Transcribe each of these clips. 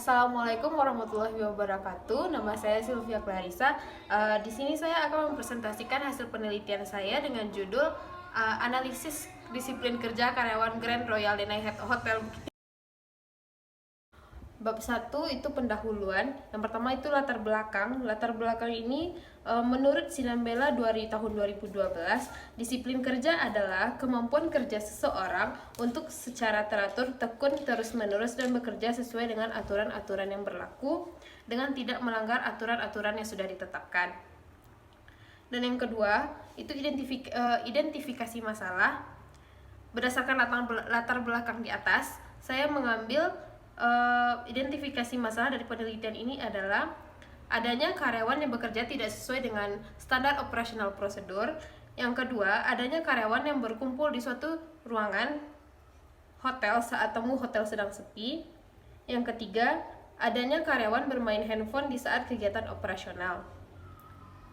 Assalamualaikum warahmatullahi wabarakatuh. Nama saya Sylvia Clarissa. Di sini saya akan mempresentasikan hasil penelitian saya dengan judul analisis disiplin kerja karyawan Grand Royal Denai Hotel. Bab 1 itu pendahuluan. Yang pertama itu latar belakang. Latar belakang ini menurut Sinambela tahun 2012, disiplin kerja adalah kemampuan kerja seseorang untuk secara teratur, tekun, terus-menerus dan bekerja sesuai dengan aturan-aturan yang berlaku dengan tidak melanggar aturan-aturan yang sudah ditetapkan. Dan yang kedua, itu identifikasi masalah. Berdasarkan latar belakang di atas, saya mengambil identifikasi masalah dari penelitian ini adalah adanya karyawan yang bekerja tidak sesuai dengan standar operasional prosedur. Yang kedua, adanya karyawan yang berkumpul di suatu ruangan hotel saat tamu hotel sedang sepi. Yang ketiga, adanya karyawan bermain handphone di saat kegiatan operasional.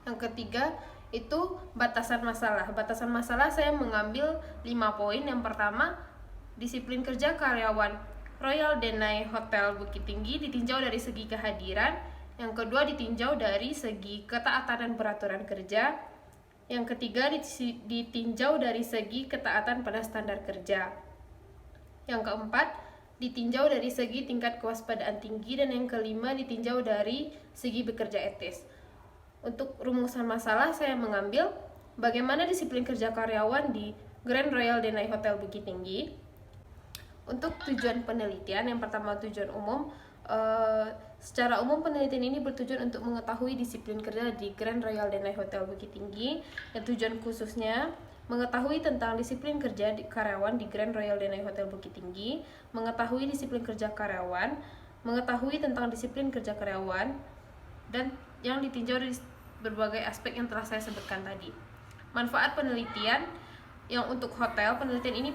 Yang ketiga, itu batasan masalah. Batasan masalah saya mengambil 5 poin. Yang pertama, disiplin kerja karyawan Royal Denai Hotel Bukit Tinggi ditinjau dari segi kehadiran. Yang kedua, ditinjau dari segi ketaatan dan peraturan kerja. Yang ketiga, ditinjau dari segi ketaatan pada standar kerja. Yang keempat, ditinjau dari segi tingkat kewaspadaan tinggi. Dan yang kelima, ditinjau dari segi bekerja etis. Untuk rumusan masalah, saya mengambil bagaimana disiplin kerja karyawan di Grand Royal Denai Hotel Bukit Tinggi. Untuk tujuan penelitian, yang pertama tujuan umum. Secara umum penelitian ini bertujuan untuk mengetahui disiplin kerja di Grand Royal Denai Hotel Bukit Tinggi. Dan tujuan khususnya mengetahui tentang disiplin kerja karyawan di Grand Royal Denai Hotel Bukit Tinggi, mengetahui disiplin kerja karyawan, mengetahui tentang disiplin kerja karyawan, dan yang ditinjau dari berbagai aspek yang telah saya sebutkan tadi. Manfaat penelitian. Yang untuk hotel, penelitian ini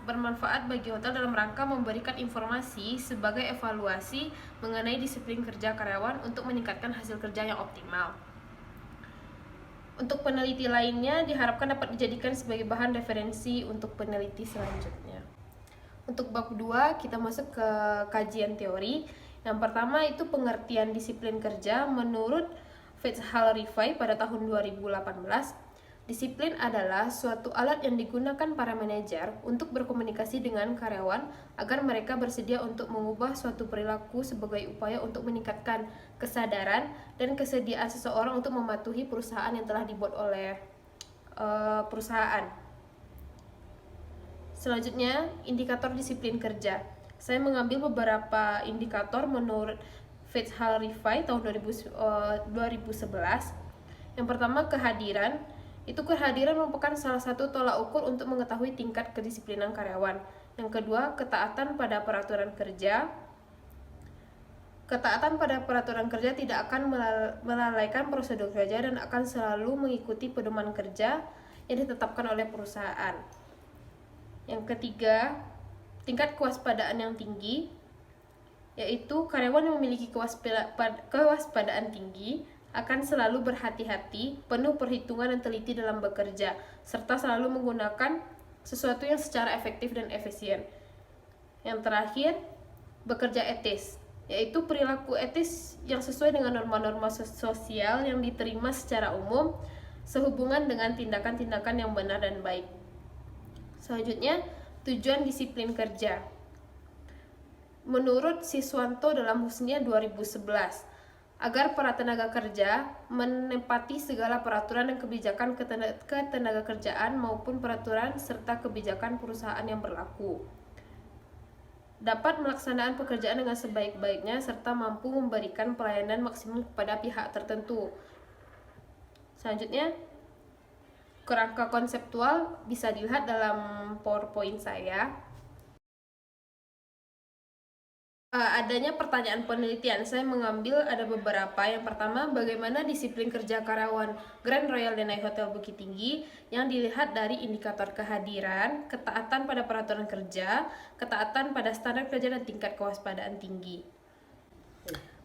bermanfaat bagi hotel dalam rangka memberikan informasi sebagai evaluasi mengenai disiplin kerja karyawan untuk meningkatkan hasil kerja yang optimal. Untuk peneliti lainnya diharapkan dapat dijadikan sebagai bahan referensi untuk peneliti selanjutnya. Untuk bab 2 kita masuk ke kajian teori. Yang pertama itu pengertian disiplin kerja menurut Fitzhugh-Rifai pada tahun 2018. Disiplin adalah suatu alat yang digunakan para manajer untuk berkomunikasi dengan karyawan agar mereka bersedia untuk mengubah suatu perilaku sebagai upaya untuk meningkatkan kesadaran dan kesediaan seseorang untuk mematuhi perusahaan yang telah dibuat oleh perusahaan. Selanjutnya, indikator disiplin kerja. Saya mengambil beberapa indikator menurut Fitzhugh-Rifai tahun 2011. Yang pertama, kehadiran. Itu kehadiran merupakan salah satu tolak ukur untuk mengetahui tingkat kedisiplinan karyawan. Yang kedua, ketaatan pada peraturan kerja. Ketaatan pada peraturan kerja tidak akan melalaikan prosedur kerja dan akan selalu mengikuti pedoman kerja yang ditetapkan oleh perusahaan. Yang ketiga, tingkat kewaspadaan yang tinggi, yaitu karyawan yang memiliki kewaspadaan tinggi akan selalu berhati-hati, penuh perhitungan dan teliti dalam bekerja, serta selalu menggunakan sesuatu yang secara efektif dan efisien. Yang terakhir, bekerja etis, yaitu perilaku etis yang sesuai dengan norma-norma sosial yang diterima secara umum sehubungan dengan tindakan-tindakan yang benar dan baik. Selanjutnya, tujuan disiplin kerja. Menurut Siswanto dalam Husnia 2011, agar para tenaga kerja menepati segala peraturan dan kebijakan ketenaga kerjaan maupun peraturan serta kebijakan perusahaan yang berlaku, dapat melaksanakan pekerjaan dengan sebaik-baiknya serta mampu memberikan pelayanan maksimum kepada pihak tertentu. Selanjutnya, kerangka konseptual bisa dilihat dalam PowerPoint saya. Adanya pertanyaan penelitian, saya mengambil ada beberapa. Yang pertama, bagaimana disiplin kerja karyawan Grand Royal Denai Hotel Bukit Tinggi yang dilihat dari indikator kehadiran, ketaatan pada peraturan kerja, ketaatan pada standar kerja dan tingkat kewaspadaan tinggi.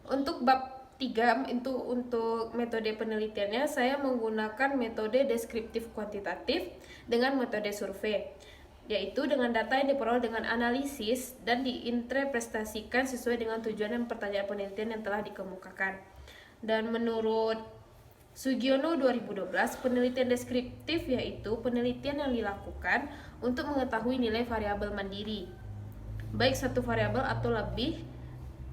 Untuk bab 3 itu untuk metode penelitiannya, saya menggunakan metode deskriptif kuantitatif dengan metode survei. yaitu dengan data yang diperoleh dengan analisis dan diinterpretasikan sesuai dengan tujuan dan pertanyaan penelitian yang telah dikemukakan. Dan menurut Sugiono 2012, penelitian deskriptif yaitu penelitian yang dilakukan untuk mengetahui nilai variabel mandiri, baik satu variabel atau lebih,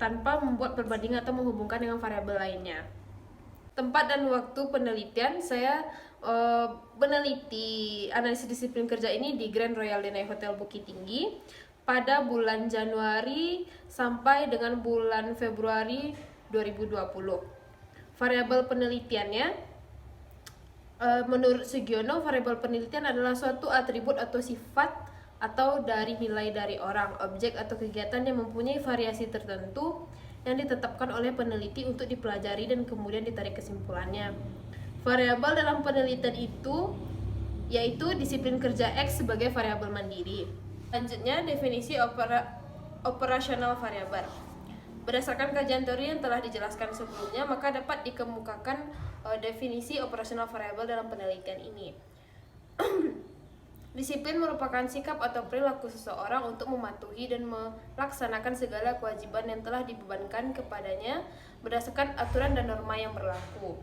tanpa membuat perbandingan atau menghubungkan dengan variabel lainnya. Tempat dan waktu penelitian, saya meneliti analisis disiplin kerja ini di Grand Royal Denai Hotel Bukit Tinggi pada bulan Januari sampai dengan bulan Februari 2020. Variabel penelitiannya, menurut Sugiono, variabel penelitian adalah suatu atribut atau sifat atau dari nilai dari orang, objek atau kegiatan yang mempunyai variasi tertentu yang ditetapkan oleh peneliti untuk dipelajari dan kemudian ditarik kesimpulannya. Variabel dalam penelitian itu yaitu disiplin kerja X sebagai variabel mandiri. Selanjutnya, definisi operasional variabel. Berdasarkan kajian teori yang telah dijelaskan sebelumnya, maka dapat dikemukakan definisi operasional variabel dalam penelitian ini. Disiplin merupakan sikap atau perilaku seseorang untuk mematuhi dan melaksanakan segala kewajiban yang telah dibebankan kepadanya berdasarkan aturan dan norma yang berlaku.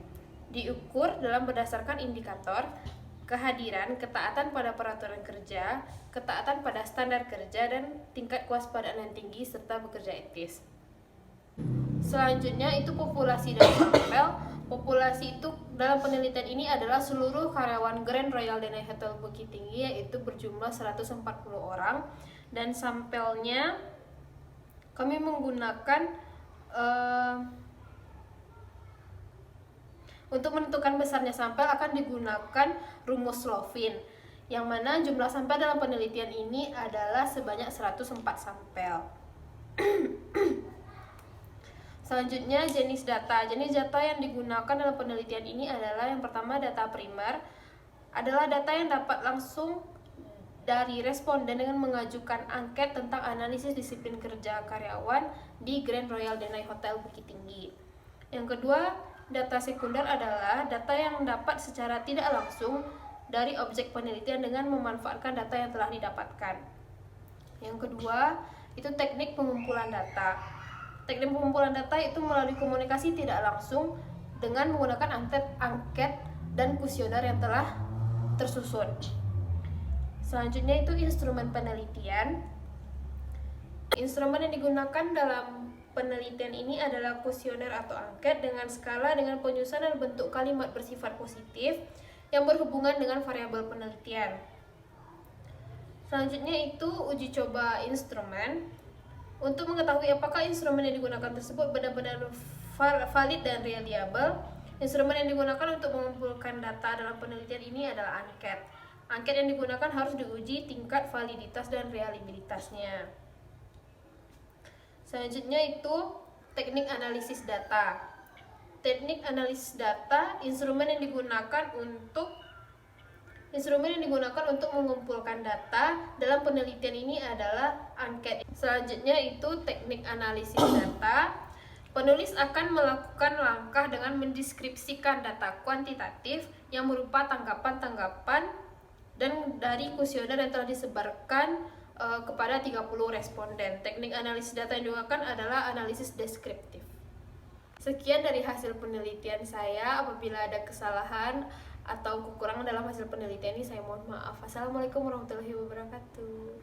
Diukur berdasarkan indikator kehadiran, ketaatan pada peraturan kerja, ketaatan pada standar kerja, dan tingkat kewaspadaan yang tinggi serta bekerja etis. Selanjutnya itu populasi dan sampel. Populasi itu dalam penelitian ini adalah seluruh karyawan Grand Royal Denai Hotel Bukit Tinggi, yaitu berjumlah 140 orang, dan sampelnya kami menggunakan untuk menentukan besarnya sampel akan digunakan rumus Lovin, yang mana jumlah sampel dalam penelitian ini adalah sebanyak 104 sampel. Selanjutnya, jenis data. Jenis data yang digunakan dalam penelitian ini adalah yang pertama, data primer. Adalah data yang dapat langsung dari responden dengan mengajukan angket tentang analisis disiplin kerja karyawan di Grand Royal Denai Hotel Bukit Tinggi. Yang kedua, data sekunder adalah data yang dapat secara tidak langsung dari objek penelitian dengan memanfaatkan data yang telah didapatkan. Yang kedua, itu teknik pengumpulan data. Teknik pengumpulan data itu melalui komunikasi tidak langsung dengan menggunakan angket dan kuesioner yang telah tersusun. Selanjutnya itu instrumen penelitian. Instrumen yang digunakan dalam penelitian ini adalah kuesioner atau angket dengan skala dengan penyusunan bentuk kalimat bersifat positif yang berhubungan dengan variabel penelitian. Selanjutnya itu uji coba instrumen. Untuk mengetahui apakah instrumen yang digunakan tersebut benar-benar valid dan reliable, instrumen yang digunakan untuk mengumpulkan data dalam penelitian ini adalah angket. Angket yang digunakan harus diuji tingkat validitas dan reliabilitasnya. Selanjutnya itu teknik analisis data. Teknik analisis data, instrumen yang digunakan untuk mengumpulkan data dalam penelitian ini adalah angket. Selanjutnya itu teknik analisis data. Penulis akan melakukan langkah dengan mendeskripsikan data kuantitatif yang berupa tanggapan-tanggapan dan dari kuesioner yang telah disebarkan kepada 30 responden. Teknik analisis data yang digunakan adalah analisis deskriptif. Sekian dari hasil penelitian saya. Apabila ada kesalahan atau kekurangan dalam hasil penelitian ini, saya mohon maaf. Assalamualaikum warahmatullahi wabarakatuh.